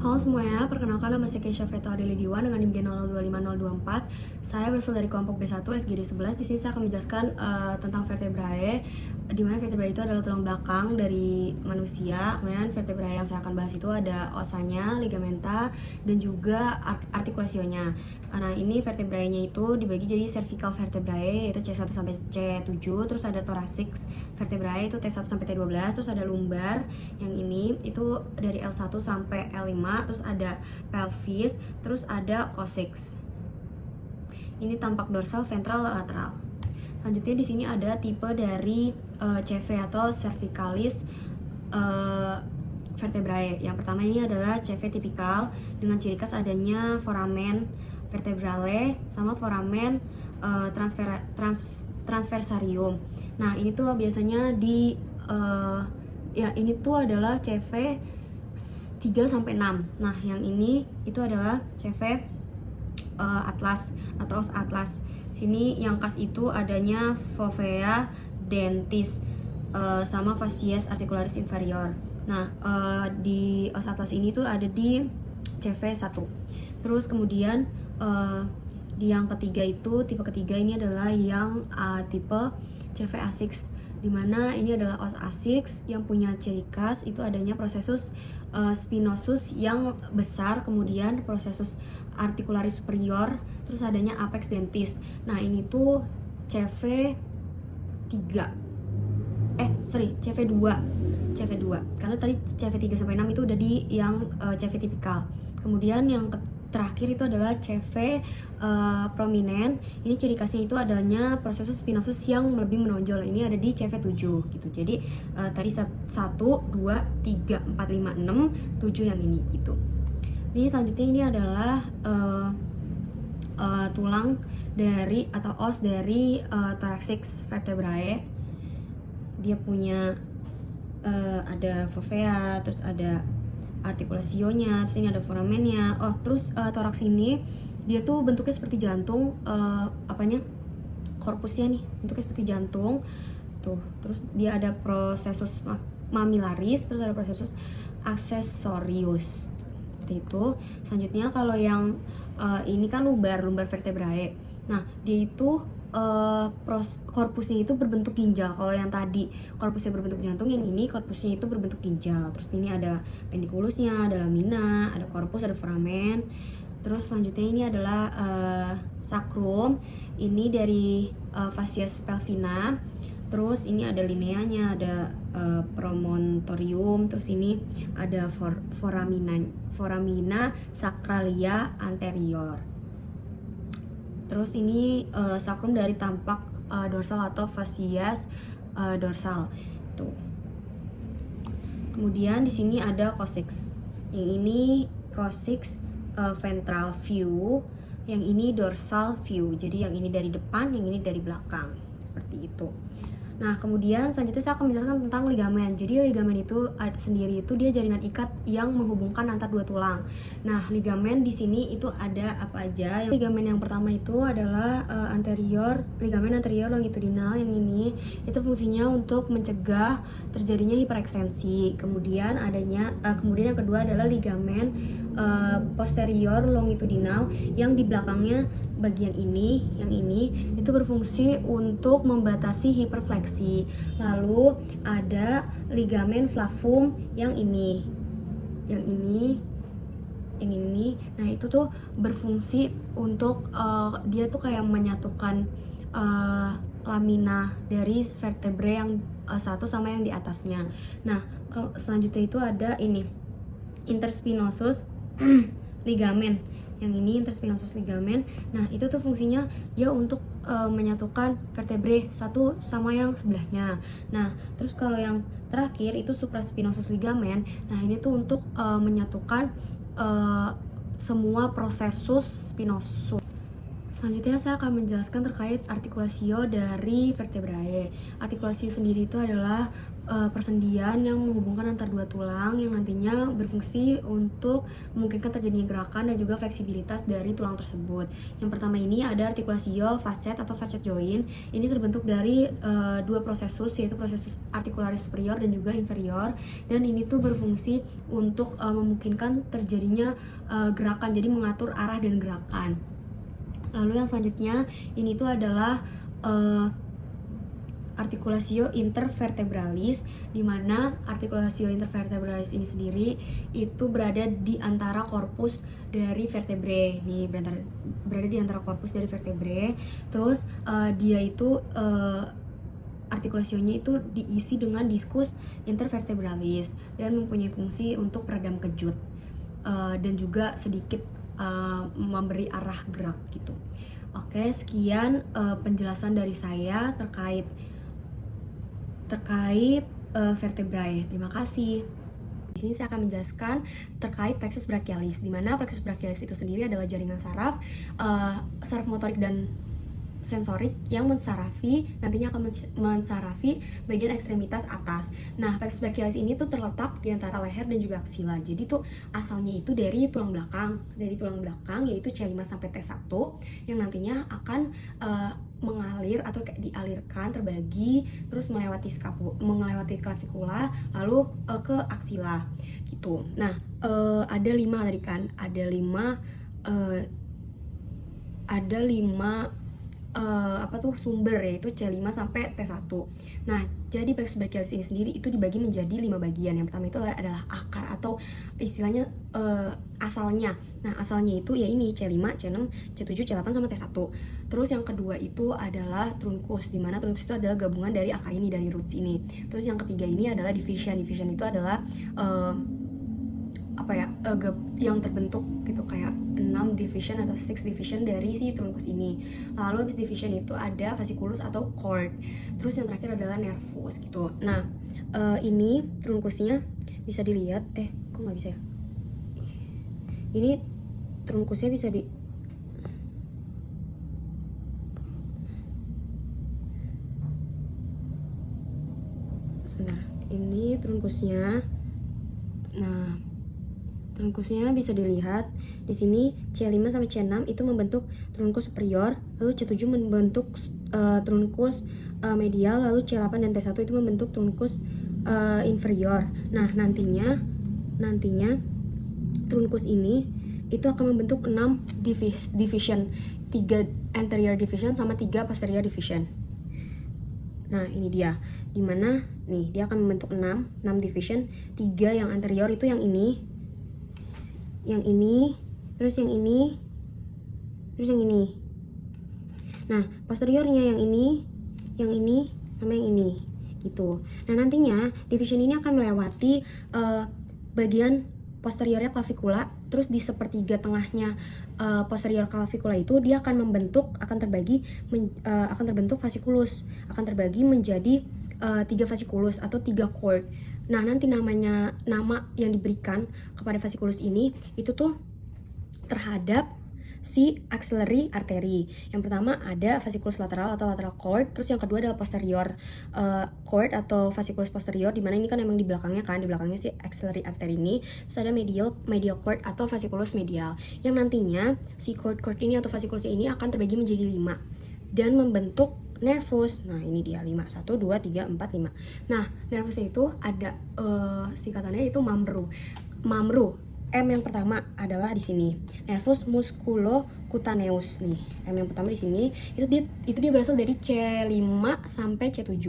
Halo semuanya, perkenalkan nama saya Keisha Feta Adeli Diwan dengan NIM G025024. Saya berasal dari kelompok B1 SGD 11. Di sini saya akan menjelaskan tentang vertebrae, di mana vertebrae itu adalah tulang belakang dari manusia. Kemudian vertebrae yang saya akan bahas itu ada osanya, ligamenta, dan juga artikulasionya. Nah, ini vertebrae-nya itu dibagi jadi cervical vertebrae yaitu C1 sampai C7, terus ada thoracic vertebrae itu T1 sampai T12, terus ada lumbar yang ini itu dari L1 sampai L5, terus ada pelvis, terus ada coccyx. Ini tampak dorsal, ventral, lateral. Selanjutnya di sini ada tipe dari CV atau cervicalis vertebrae. Yang pertama ini adalah CV tipikal dengan ciri khas adanya foramen vertebrale sama foramen transversarium. Nah, ini tuh biasanya di ini tuh adalah CV 3 sampai 6. Nah, yang ini itu adalah CV atlas atau os atlas. Sini yang khas itu adanya fovea dentis sama facies articularis inferior. Nah, di os atlas ini tuh ada di CV1. Terus kemudian di yang ketiga itu, tipe ketiga ini adalah yang tipe CV A6, dimana ini adalah os A6 yang punya ciri khas itu adanya prosesus spinosus yang besar, kemudian prosesus articularis superior, terus adanya apex dentis. Nah, ini tuh CV2, CV2, karena tadi CV3 sampai 6 itu udah di yang CV tipikal. Kemudian yang terakhir itu adalah CV prominent. Ini ciri khasnya itu adanya prosesus spinosus yang lebih menonjol. Ini ada di CV7 gitu. Jadi tadi 1, 2, 3, 4, 5, 6, 7 yang ini gitu. Ini selanjutnya ini adalah tulang dari atau os dari thoracic vertebrae. Dia punya ada fovea, terus ada artikulasionya, terus ini ada foramennya. Terus toraks ini dia tuh bentuknya seperti jantung, korpusnya nih bentuknya seperti jantung tuh. Terus dia ada prosesus mamillaris, terus ada prosesus accessorius seperti itu. Selanjutnya kalau yang ini kan lumbar vertebrae. Nah, dia itu korpusnya itu berbentuk ginjal. Kalau yang tadi korpusnya berbentuk jantung, yang ini korpusnya itu berbentuk ginjal. Terus ini ada pendiculusnya, ada lamina, ada korpus, ada foramen. Terus selanjutnya ini adalah sacrum. Ini dari facies pelvina. Terus ini ada lineanya, ada promontorium. Terus ini ada foramina sacralia anterior. Terus ini sacrum dari tampak dorsal atau facies dorsal tuh. Kemudian di sini ada coccyx. Yang ini coccyx ventral view, yang ini dorsal view. Jadi yang ini dari depan, yang ini dari belakang. Seperti itu. Nah, kemudian selanjutnya saya akan menjelaskan tentang ligamen. Jadi ligamen itu sendiri itu dia jaringan ikat yang menghubungkan antar dua tulang. Nah, ligamen di sini itu ada apa aja? Ligamen yang pertama itu adalah ligamen anterior longitudinal. Yang ini itu fungsinya untuk mencegah terjadinya hiperekstensi. Kemudian kemudian yang kedua adalah ligamen posterior longitudinal yang di belakangnya bagian ini, yang ini itu berfungsi untuk membatasi hiperfleksi. Lalu ada ligamen flavum yang ini. Nah, itu tuh berfungsi untuk dia tuh kayak menyatukan lamina dari vertebrae yang satu sama yang di atasnya. Nah, selanjutnya itu ada ini interspinosus ligamen. Yang ini interspinosus ligamen. Nah, itu tuh fungsinya dia untuk menyatukan vertebrae satu sama yang sebelahnya. Nah, terus kalau yang terakhir itu supraspinosus ligamen. Nah, ini tuh untuk menyatukan semua prosesus spinosus. Selanjutnya saya akan menjelaskan terkait artikulasio dari vertebrae. Artikulasio sendiri itu adalah persendian yang menghubungkan antara dua tulang yang nantinya berfungsi untuk memungkinkan terjadinya gerakan dan juga fleksibilitas dari tulang tersebut. Yang pertama ini ada artikulasio facet atau facet joint. Ini terbentuk dari dua prosesus, yaitu prosesus articularis superior dan juga inferior. Dan ini tuh berfungsi untuk memungkinkan terjadinya gerakan, jadi mengatur arah dan gerakan. Lalu yang selanjutnya ini tuh adalah artikulasio intervertebralis, di mana artikulasio intervertebralis ini sendiri itu berada di antara korpus dari vertebrae. Nih, berada di antara korpus dari vertebrae. Terus dia itu artikulasionya itu diisi dengan diskus intervertebralis dan mempunyai fungsi untuk peredam kejut dan juga sedikit memberi arah gerak gitu. Oke, sekian penjelasan dari saya terkait vertebrae. Terima kasih. Di sini saya akan menjelaskan terkait plexus brachialis, di mana plexus brachialis itu sendiri adalah jaringan saraf motorik dan sensorik yang nantinya akan mensarafi bagian ekstremitas atas. Nah, plexus brachialis ini tuh terletak di antara leher dan juga aksila. Jadi tuh asalnya itu dari tulang belakang, yaitu C5 sampai T1 yang nantinya akan mengalir atau kayak dialirkan, terbagi, terus melewati clavikula, lalu ke aksila gitu. Nah, ada 5 tadi kan, ada 5 sumber, yaitu C5 sampai T1. Nah, jadi plexus brachialis ini sendiri itu dibagi menjadi 5 bagian. Yang pertama itu adalah akar atau istilahnya asalnya. Nah, asalnya itu ya ini C5, C6, C7, C8 sama T1. Terus yang kedua itu adalah trunkus, di mana trunkus itu adalah gabungan dari akar ini, dari roots ini. Terus yang ketiga ini adalah division. Division itu adalah yang terbentuk gitu, kayak 6 division atau 6 division dari si trunkus ini. Lalu habis division itu ada fasciculus atau cord. Terus yang terakhir adalah nervus gitu. Nah, ini trunkusnya bisa dilihat, kok nggak bisa ya? Ini trunkusnya bisa sebentar. Ini trunkusnya. Nah, trunkusnya bisa dilihat di sini C5 sampai C6 itu membentuk trunkus superior, lalu C7 membentuk trunkus medial, lalu C8 dan T1 itu membentuk trunkus inferior. Nah, nantinya trunkus ini itu akan membentuk 6 division, 3 anterior division sama 3 posterior division. Nah, ini dia, dimana nih dia akan membentuk 6 division, 3 yang anterior itu yang ini, terus yang ini, Nah, posteriornya yang ini, sama yang ini, gitu. Nah, nantinya division ini akan melewati bagian posteriornya clavikula, terus di sepertiga tengahnya posterior clavikula itu dia akan terbentuk fasciculus, akan terbagi menjadi 3 fasciculus atau 3 cord. Nah, nanti nama yang diberikan kepada fasciculus ini itu tuh terhadap si axillary artery. Yang pertama ada fasciculus lateral atau lateral cord, terus yang kedua adalah posterior cord atau fasciculus posterior, dimana ini kan emang di belakangnya si axillary artery ini. Terus ada medial cord atau fasciculus medial, yang nantinya si cord ini atau fasciculus ini akan terbagi menjadi 5 dan membentuk nervus. Nah, ini dia 5, 1, 2, 3, 4, 5. Nah, nervusnya itu ada singkatannya itu mamru. M yang pertama adalah di sini, nervus musculocutaneus nih. M yang pertama di sini itu dia berasal dari C5 sampai C7.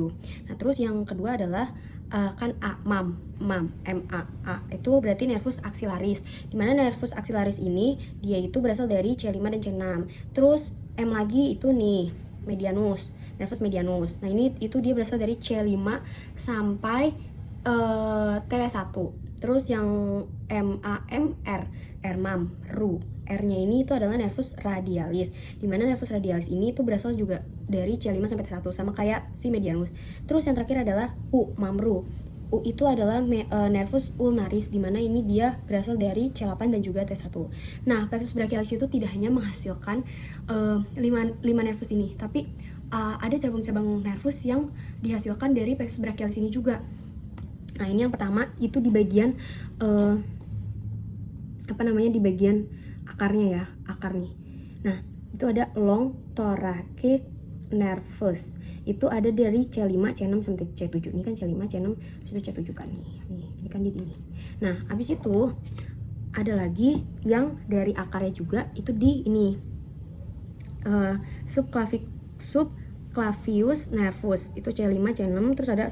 Nah, terus yang kedua adalah MA itu berarti nervus axillaris. Dimana nervus axillaris ini dia itu berasal dari C5 dan C6. Terus M lagi itu nih medianus, nervus medianus. Nah, itu dia berasal dari C5 sampai T1. Terus yang MAMR, R-nya ini itu adalah nervus radialis. Dimana nervus radialis ini itu berasal juga dari C5 sampai T1, sama kayak si medianus. Terus yang terakhir adalah MAMRU. itu adalah nervus ulnaris, dimana ini dia berasal dari C8 dan juga T1. Nah, plexus brachialis itu tidak hanya menghasilkan 5 nervus ini, tapi ada cabang-cabang nervus yang dihasilkan dari plexus brachialis ini juga. Nah, ini yang pertama itu di bagian di bagian akarnya ya, akar nih. Nah, itu ada long thoracic nervus. Itu ada dari C5, C6 sampai C7. Ini kan C5, C6, itu C7 kan nih. Ini kan di sini. Nah, habis itu ada lagi yang dari akarnya juga itu di ini. Subclavius nervus itu C5, C6, terus ada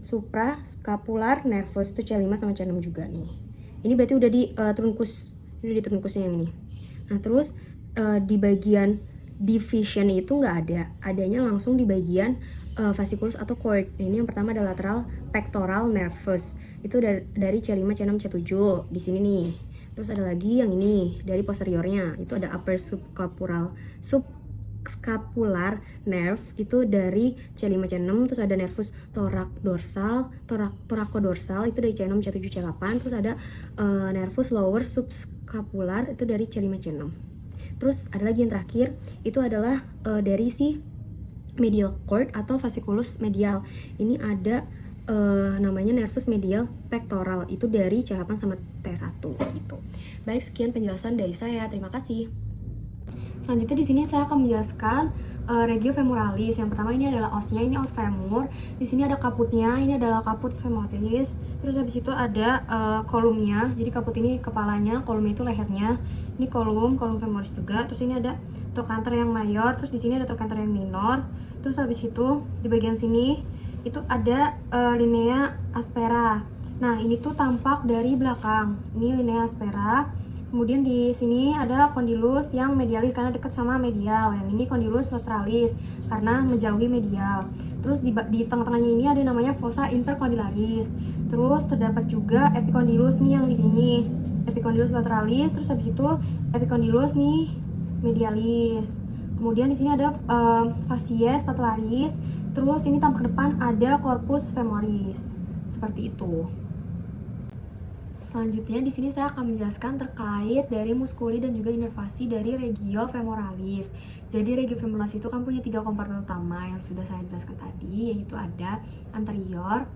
suprascapular nervus itu C5 sama C6 juga nih. Ini berarti udah di trunkusnya yang ini. Nah, terus di bagian division itu nggak ada, adanya langsung di bagian fasciculus atau cord. Nah, ini yang pertama ada lateral pectoral nervus. Itu dari C5, C6, C7 di sini nih. Terus ada lagi yang ini dari posteriornya, itu ada upper subscapular nerve itu dari C5, C6, terus ada nervus thoracodorsal itu dari C6, C7, C8, terus ada nervus lower subscapular itu dari C5, C6. Terus ada lagi yang terakhir, itu adalah dari si medial cord atau fasciculus medial. Ini ada namanya nervus medial pectoral, itu dari C8 sama T1 gitu. Baik, sekian penjelasan dari saya. Terima kasih. Selanjutnya di sini saya akan menjelaskan regio femoralis. Yang pertama ini adalah osnya, ini os femur. Di sini ada kaputnya, ini adalah kaput femoris. Terus habis itu ada kolumnya. Jadi kaput ini kepalanya, kolumnya itu lehernya. Ini kolum femoris juga. Terus ini ada trochanter yang mayor, terus di sini ada trochanter yang minor. Terus habis itu di bagian sini itu ada linea aspera. Nah, ini tuh tampak dari belakang. Ini linea aspera. Kemudian di sini ada condylus yang medialis karena dekat sama medial. Yang ini condylus lateralis karena menjauhi medial. Terus di tengah-tengahnya ini ada namanya fossa intercondylaris. Terus terdapat juga epicondylus nih yang di sini. Epicondylus lateralis, terus habis itu epicondylus nih medialis. Kemudian di sini ada facies statalis. Terus ini tampak depan ada corpus femoris. Seperti itu. Selanjutnya di sini saya akan menjelaskan terkait dari muskuli dan juga inervasi dari regio femoralis. Jadi regio femoralis itu kan punya 3 kompartemen utama yang sudah saya jelaskan tadi, yaitu ada anterior,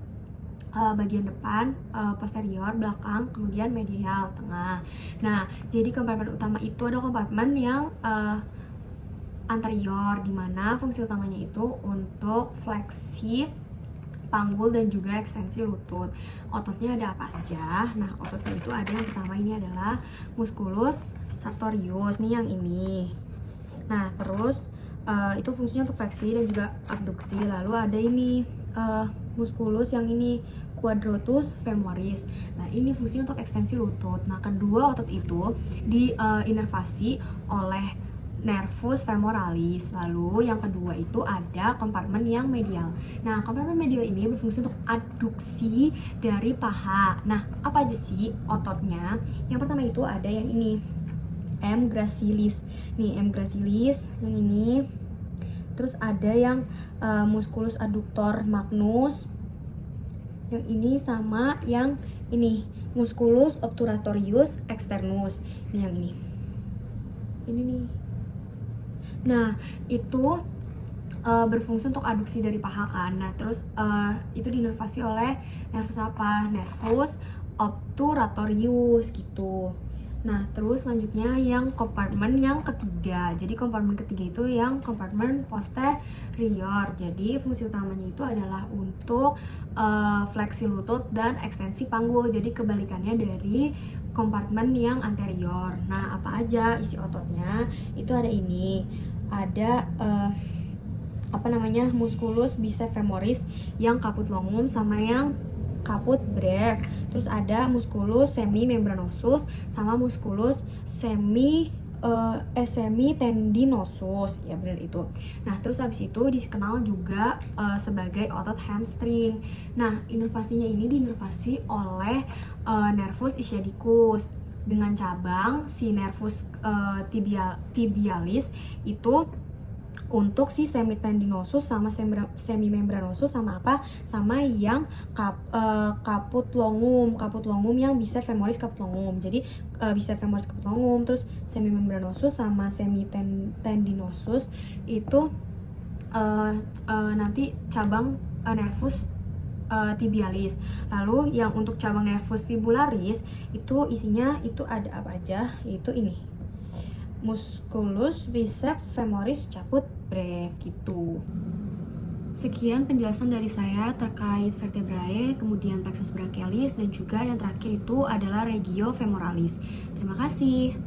bagian depan, posterior, belakang, kemudian medial, tengah. Nah, jadi kompartemen utama itu ada kompartemen yang anterior, di mana fungsi utamanya itu untuk fleksi panggul dan juga ekstensi lutut. Ototnya ada apa aja? Nah, ototnya itu ada yang pertama ini adalah musculus sartorius, nih yang ini. Nah, terus itu fungsinya untuk fleksi dan juga abduksi. Lalu ada ini musculus yang ini quadratus femoris. Nah, ini fungsinya untuk ekstensi lutut. Nah, kedua otot itu diinervasi oleh nervus femoralis. Lalu yang kedua itu ada kompartemen yang medial. Nah, kompartemen medial ini berfungsi untuk adduksi dari paha. Nah, apa aja sih ototnya? Yang pertama itu ada yang ini, M. gracilis. Nih, M. gracilis yang ini. Terus ada yang musculus adductor magnus. Yang ini sama yang ini, musculus obturatorius externus. Ini yang ini. Ini nih. Nah, itu berfungsi untuk aduksi dari paha kan. Nah, terus itu dinervasi oleh nervus apa? Nervus obturatorius gitu. Nah, terus selanjutnya yang kompartemen yang ketiga. Jadi kompartemen ketiga itu yang kompartemen posterior. Jadi fungsi utamanya itu adalah untuk fleksi lutut dan ekstensi panggul. Jadi kebalikannya dari kompartemen yang anterior. Nah, apa aja isi ototnya? Itu ada ini. Ada musculus biceps femoris yang caput longum sama yang caput breve. Terus ada musculus semimembranosus sama musculus semitendinosus, ya benar itu. Nah, terus habis itu dikenal juga sebagai otot hamstring. Nah, inervasinya ini dinervasi oleh nervus ischiadicus dengan cabang si nervus tibialis itu Untuk si semitendinosus sama semimembranosus sama apa? Sama yang caput longum yang biceps femoris caput longum. Jadi biceps femoris caput longum, terus semimembranosus sama semitendinosus itu nanti cabang nervus tibialis. Lalu yang untuk cabang nervus fibularis itu isinya itu ada apa aja? Yaitu ini. Musculus biceps femoris caput breve gitu. Sekian penjelasan dari saya terkait vertebrae, kemudian plexus brachialis, dan juga yang terakhir itu adalah regio femoralis. Terima kasih.